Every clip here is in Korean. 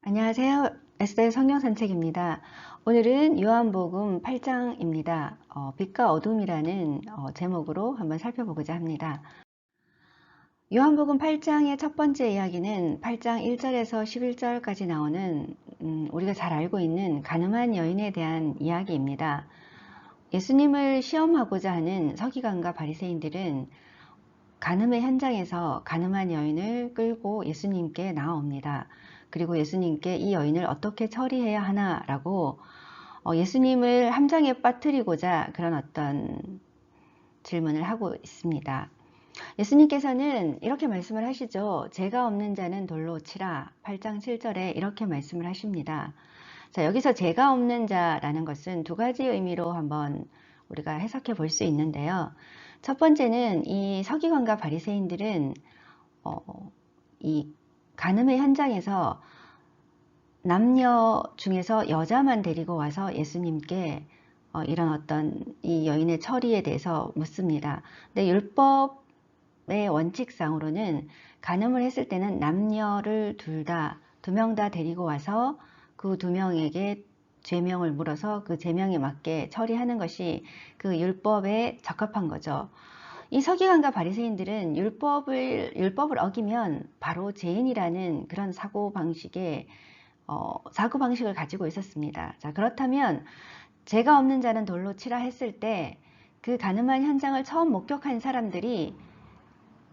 안녕하세요. 에스더의 성경 산책입니다. 오늘은 요한복음 8장입니다. 빛과 어둠이라는 제목으로 한번 살펴보고자 합니다. 요한복음 8장의 첫 번째 이야기는 8장 1절에서 11절까지 나오는 우리가 잘 알고 있는 가늠한 여인에 대한 이야기입니다. 예수님을 시험하고자 하는 서기관과 바리새인들은 간음의 현장에서 가늠한 여인을 끌고 예수님께 나옵니다. 그리고 예수님께 이 여인을 어떻게 처리해야 하나라고 예수님을 함정에 빠뜨리고자 그런 어떤 질문을 하고 있습니다. 예수님께서는 이렇게 말씀을 하시죠. 죄가 없는 자는 돌로 치라. 8장 7절에 이렇게 말씀을 하십니다. 자, 여기서 죄가 없는 자라는 것은 두 가지 의미로 한번 우리가 해석해 볼 수 있는데요. 첫 번째는 이 서기관과 바리새인들은 이 간음의 현장에서 남녀 중에서 여자만 데리고 와서 예수님께 이런 어떤 이 여인의 처리에 대해서 묻습니다. 근데 율법의 원칙상으로는 간음을 했을 때는 남녀를 두 명 다 데리고 와서 그 두 명에게 죄명을 물어서 그 죄명에 맞게 처리하는 것이 그 율법에 적합한 거죠. 이 서기관과 바리새인들은 율법을 어기면 바로 죄인이라는 그런 사고방식을 가지고 있었습니다. 자, 그렇다면 죄가 없는 자는 돌로 치라 했을 때 그 가늠한 현장을 처음 목격한 사람들이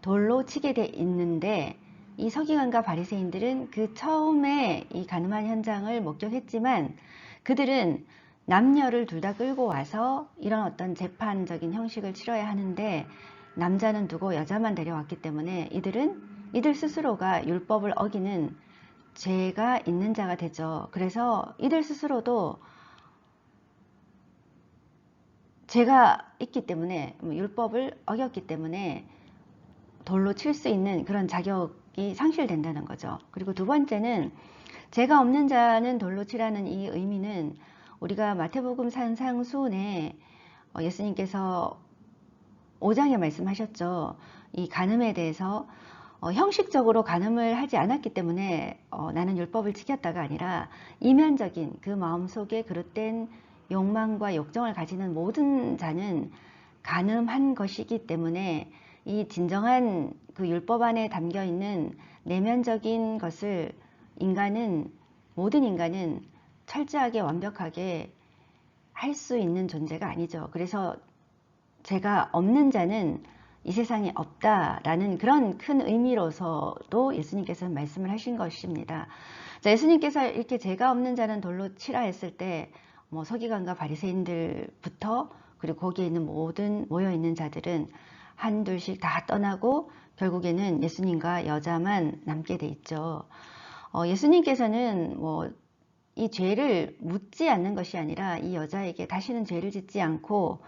돌로 치게 돼 있는데 이 서기관과 바리새인들은 그 처음에 이 가늠한 현장을 목격했지만 그들은 남녀를 둘 다 끌고 와서 이런 어떤 재판적인 형식을 치러야 하는데 남자는 두고 여자만 데려왔기 때문에 이들 스스로가 율법을 어기는 죄가 있는 자가 되죠. 그래서 이들 스스로도 죄가 있기 때문에 율법을 어겼기 때문에 돌로 칠 수 있는 그런 자격이 상실된다는 거죠. 그리고 두 번째는 죄가 없는 자는 돌로 치라는 이 의미는 우리가 마태복음 산상수훈에 예수님께서 5장에 말씀하셨죠. 이 간음에 대해서 형식적으로 간음을 하지 않았기 때문에 나는 율법을 지켰다가 아니라 이면적인 그 마음속에 그릇된 욕망과 욕정을 가지는 모든 자는 간음한 것이기 때문에 이 진정한 그 율법 안에 담겨 있는 내면적인 것을 모든 인간은 철저하게 완벽하게 할 수 있는 존재가 아니죠. 그래서 죄가 없는 자는 이 세상에 없다라는 그런 큰 의미로서도 예수님께서는 말씀을 하신 것입니다. 자, 예수님께서 이렇게 죄가 없는 자는 돌로 치라 했을 때 서기관과 바리새인들부터 그리고 거기에 있는 모든 모여있는 자들은 한둘씩 다 떠나고 결국에는 예수님과 여자만 남게 돼 있죠. 예수님께서는 이 죄를 묻지 않는 것이 아니라 이 여자에게 다시는 죄를 짓지 않고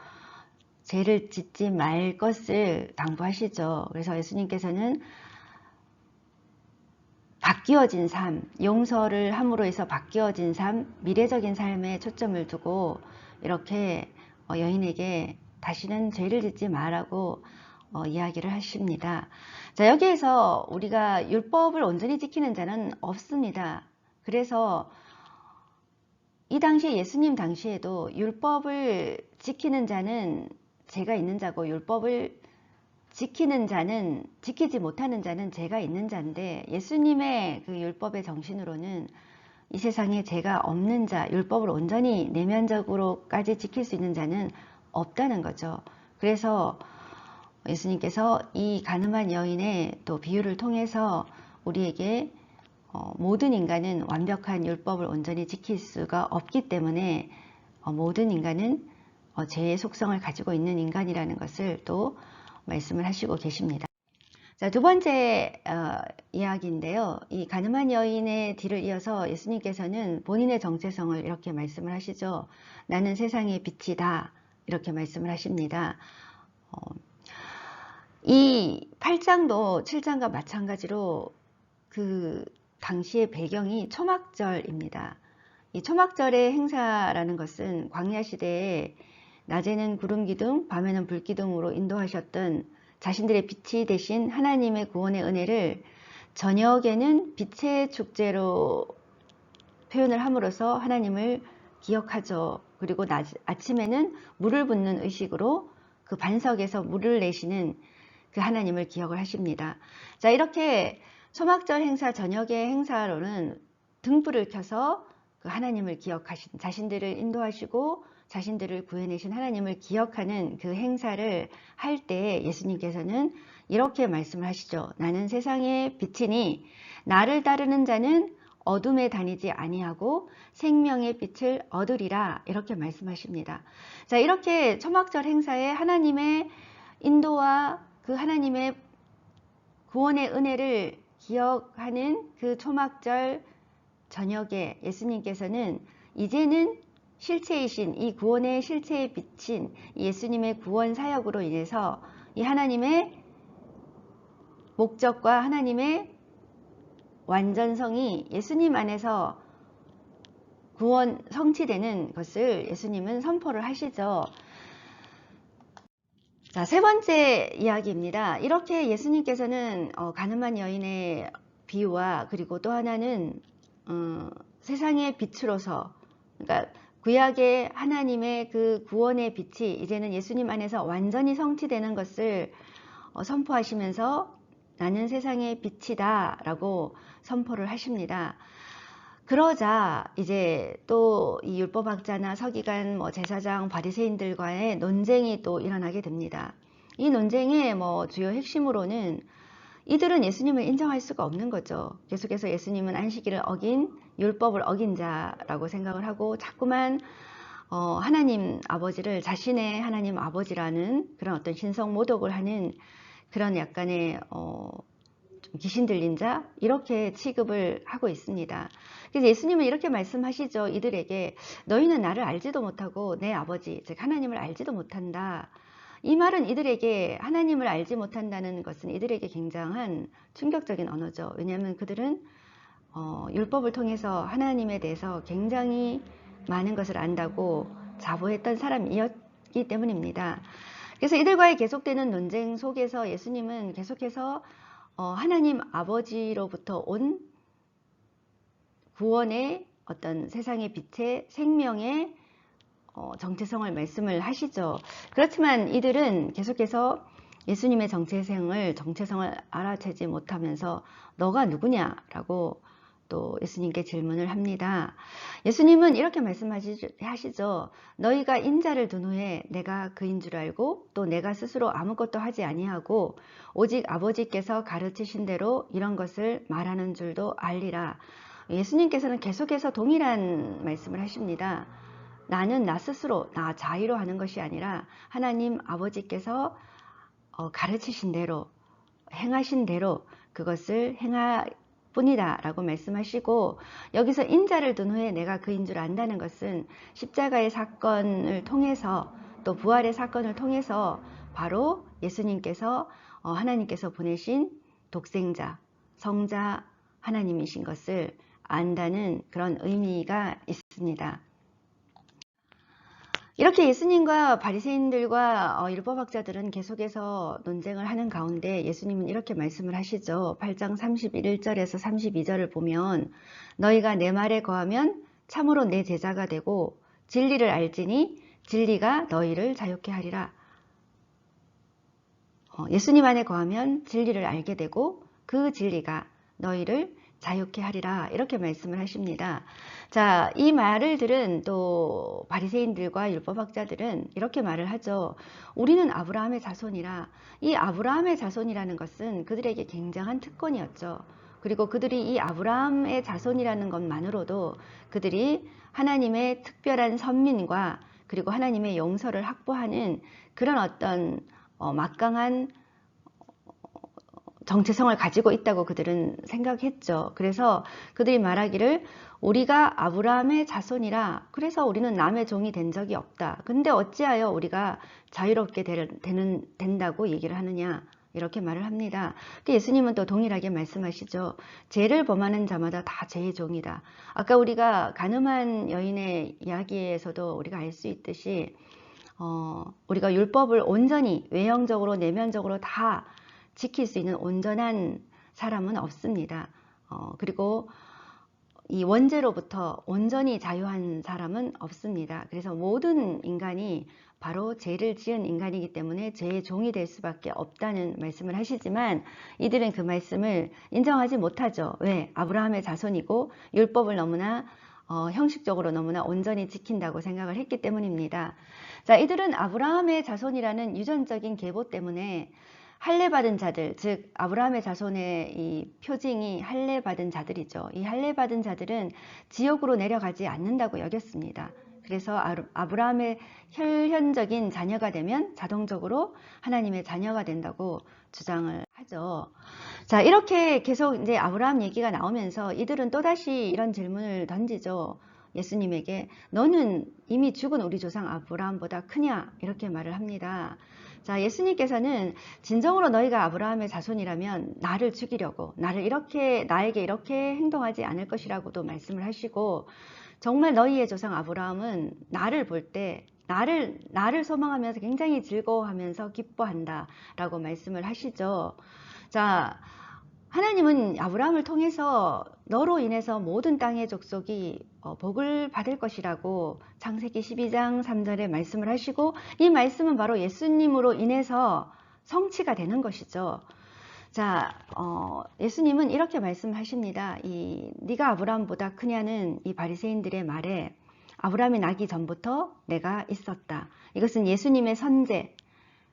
죄를 짓지 말 것을 당부하시죠. 그래서 예수님께서는 바뀌어진 삶, 용서를 함으로 해서 바뀌어진 삶, 미래적인 삶에 초점을 두고 이렇게 여인에게 다시는 죄를 짓지 말라고 이야기를 하십니다. 자, 여기에서 우리가 율법을 온전히 지키는 자는 없습니다. 그래서 이 당시에 예수님 당시에도 율법을 지키는 자는 죄가 있는 자고 율법을 지키지 못하는 자는 죄가 있는 자인데 예수님의 그 율법의 정신으로는 이 세상에 죄가 없는 자, 율법을 온전히 내면적으로까지 지킬 수 있는 자는 없다는 거죠. 그래서 예수님께서 이 가늠한 여인의 또 비유를 통해서 우리에게 모든 인간은 완벽한 율법을 온전히 지킬 수가 없기 때문에 모든 인간은 죄의 속성을 가지고 있는 인간이라는 것을 또 말씀을 하시고 계십니다. 자, 두 번째 이야기인데요. 이 가늠한 여인의 뒤를 이어서 예수님께서는 본인의 정체성을 이렇게 말씀을 하시죠. 나는 세상의 빛이다. 이렇게 말씀을 하십니다. 이 8장도 7장과 마찬가지로 그 당시의 배경이 초막절입니다. 이 초막절의 행사라는 것은 광야 시대에 낮에는 구름 기둥, 밤에는 불 기둥으로 인도하셨던 자신들의 빛이 되신 하나님의 구원의 은혜를 저녁에는 빛의 축제로 표현을 함으로써 하나님을 기억하죠. 그리고 아침에는 물을 붓는 의식으로 그 반석에서 물을 내시는 그 하나님을 기억을 하십니다. 자, 이렇게 초막절 행사 저녁의 행사로는 등불을 켜서 그 하나님을 기억하신, 자신들을 인도하시고 자신들을 구해내신 하나님을 기억하는 그 행사를 할 때 예수님께서는 이렇게 말씀을 하시죠. 나는 세상의 빛이니 나를 따르는 자는 어둠에 다니지 아니하고 생명의 빛을 얻으리라, 이렇게 말씀하십니다. 자, 이렇게 초막절 행사에 하나님의 인도와 그 하나님의 구원의 은혜를 기억하는 그 초막절 저녁에 예수님께서는 이제는 실체이신 이 구원의 실체에 비친 예수님의 구원 사역으로 인해서 이 하나님의 목적과 하나님의 완전성이 예수님 안에서 구원 성취되는 것을 예수님은 선포를 하시죠. 자, 세 번째 이야기입니다. 이렇게 예수님께서는 가늠한 여인의 비유와 그리고 또 하나는 세상의 빛으로서, 그러니까 구약의 하나님의 그 구원의 빛이 이제는 예수님 안에서 완전히 성취되는 것을 선포하시면서 나는 세상의 빛이다 라고 선포를 하십니다. 그러자 이제 또 이 율법학자나 서기관, 제사장, 바리새인들과의 논쟁이 또 일어나게 됩니다. 이 논쟁의 주요 핵심으로는 이들은 예수님을 인정할 수가 없는 거죠. 계속해서 예수님은 안식일을 어긴, 율법을 어긴 자라고 생각을 하고 자꾸만 하나님 아버지를 자신의 하나님 아버지라는 그런 어떤 신성 모독을 하는 그런 약간의 좀 귀신 들린 자, 이렇게 취급을 하고 있습니다. 그래서 예수님은 이렇게 말씀하시죠. 이들에게 너희는 나를 알지도 못하고 내 아버지 즉 하나님을 알지도 못한다. 이 말은 이들에게 하나님을 알지 못한다는 것은 이들에게 굉장한 충격적인 언어죠. 왜냐하면 그들은 율법을 통해서 하나님에 대해서 굉장히 많은 것을 안다고 자부했던 사람이었기 때문입니다. 그래서 이들과의 계속되는 논쟁 속에서 예수님은 계속해서 하나님 아버지로부터 온 구원의 어떤 세상의 빛의 생명의 정체성을 말씀을 하시죠. 그렇지만 이들은 계속해서 예수님의 정체성을 알아채지 못하면서 너가 누구냐라고 또 예수님께 질문을 합니다. 예수님은 이렇게 말씀하시죠. 너희가 인자를 둔 후에 내가 그인 줄 알고 또 내가 스스로 아무것도 하지 아니하고 오직 아버지께서 가르치신 대로 이런 것을 말하는 줄도 알리라. 예수님께서는 계속해서 동일한 말씀을 하십니다. 나는 나 스스로 나 자의로 하는 것이 아니라 하나님 아버지께서 가르치신 대로 행하신 대로 그것을 행할 뿐이다 라고 말씀하시고, 여기서 인자를 둔 후에 내가 그인 줄 안다는 것은 십자가의 사건을 통해서 또 부활의 사건을 통해서 바로 예수님께서 하나님께서 보내신 독생자 성자 하나님이신 것을 안다는 그런 의미가 있습니다. 이렇게 예수님과 바리새인들과 율법학자들은 계속해서 논쟁을 하는 가운데 예수님은 이렇게 말씀을 하시죠. 8장 31절에서 32절을 보면 너희가 내 말에 거하면 참으로 내 제자가 되고 진리를 알지니 진리가 너희를 자유케 하리라. 예수님 안에 거하면 진리를 알게 되고 그 진리가 너희를 자유케 하리라, 이렇게 말씀을 하십니다. 자, 이 말을 들은 또 바리새인들과 율법학자들은 이렇게 말을 하죠. 우리는 아브라함의 자손이라. 이 아브라함의 자손이라는 것은 그들에게 굉장한 특권이었죠. 그리고 그들이 이 아브라함의 자손이라는 것만으로도 그들이 하나님의 특별한 선민과 그리고 하나님의 용서를 확보하는 그런 어떤 막강한 정체성을 가지고 있다고 그들은 생각했죠. 그래서 그들이 말하기를 우리가 아브라함의 자손이라 그래서 우리는 남의 종이 된 적이 없다. 근데 어찌하여 우리가 자유롭게 된다고 얘기를 하느냐, 이렇게 말을 합니다. 예수님은 또 동일하게 말씀하시죠. 죄를 범하는 자마다 다 죄의 종이다. 아까 우리가 가늠한 여인의 이야기에서도 우리가 알 수 있듯이 우리가 율법을 온전히 외형적으로 내면적으로 다 지킬 수 있는 온전한 사람은 없습니다. 그리고 이 원죄로부터 온전히 자유한 사람은 없습니다. 그래서 모든 인간이 바로 죄를 지은 인간이기 때문에 죄의 종이 될 수밖에 없다는 말씀을 하시지만 이들은 그 말씀을 인정하지 못하죠. 왜? 아브라함의 자손이고 율법을 너무나 형식적으로 너무나 온전히 지킨다고 생각을 했기 때문입니다. 자, 이들은 아브라함의 자손이라는 유전적인 계보 때문에 할례받은 자들, 즉 아브라함의 자손의 이 표징이 할례받은 자들이죠. 이 할례받은 자들은 지옥으로 내려가지 않는다고 여겼습니다. 그래서 아브라함의 혈연적인 자녀가 되면 자동적으로 하나님의 자녀가 된다고 주장을 하죠. 자, 이렇게 계속 이제 아브라함 얘기가 나오면서 이들은 또다시 이런 질문을 던지죠. 예수님에게 너는 이미 죽은 우리 조상 아브라함보다 크냐? 이렇게 말을 합니다. 자, 예수님께서는 진정으로 너희가 아브라함의 자손이라면 나를 죽이려고 나에게 이렇게 행동하지 않을 것이라고도 말씀을 하시고 정말 너희의 조상 아브라함은 나를 볼 때 나를 소망하면서 굉장히 즐거워하면서 기뻐한다 라고 말씀을 하시죠. 자, 하나님은 아브라함을 통해서 너로 인해서 모든 땅의 족속이 복을 받을 것이라고 창세기 12장 3절에 말씀을 하시고 이 말씀은 바로 예수님으로 인해서 성취가 되는 것이죠. 자, 예수님은 이렇게 말씀하십니다. 네가 아브라함보다 크냐는 이 바리새인들의 말에 아브라함이 나기 전부터 내가 있었다. 이것은 예수님의 선제,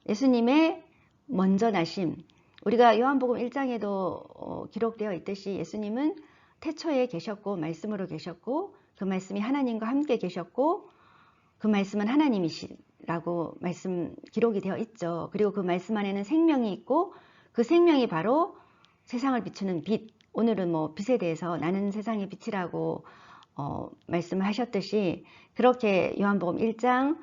예수님의 먼저 나심. 우리가 요한복음 1장에도 기록되어 있듯이 예수님은 태초에 계셨고 말씀으로 계셨고 그 말씀이 하나님과 함께 계셨고 그 말씀은 하나님이시라고 기록이 되어 있죠. 그리고 그 말씀 안에는 생명이 있고 그 생명이 바로 세상을 비추는 빛. 오늘은 뭐 빛에 대해서 나는 세상의 빛이라고 말씀을 하셨듯이 그렇게 요한복음 1장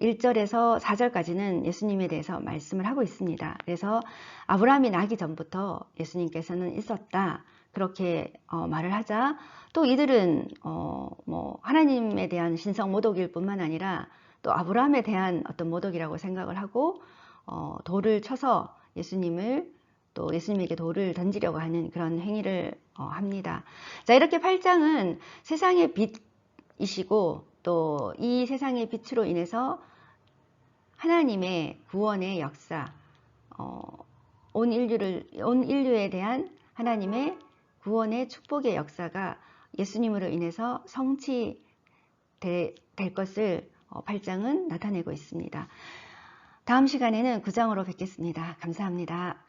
1절에서 4절까지는 예수님에 대해서 말씀을 하고 있습니다. 그래서 아브라함이 나기 전부터 예수님께서는 있었다. 그렇게 말을 하자 또 이들은 뭐 하나님에 대한 신성 모독일 뿐만 아니라 또 아브라함에 대한 어떤 모독이라고 생각을 하고 돌을 쳐서 또 예수님에게 돌을 던지려고 하는 그런 행위를 합니다. 자, 이렇게 8장은 세상의 빛이시고 또 이 세상의 빛으로 인해서 하나님의 구원의 역사, 온 인류에 대한 하나님의 구원의 축복의 역사가 예수님으로 인해서 성취될 것을 8장은 나타내고 있습니다. 다음 시간에는 9장으로 뵙겠습니다. 감사합니다.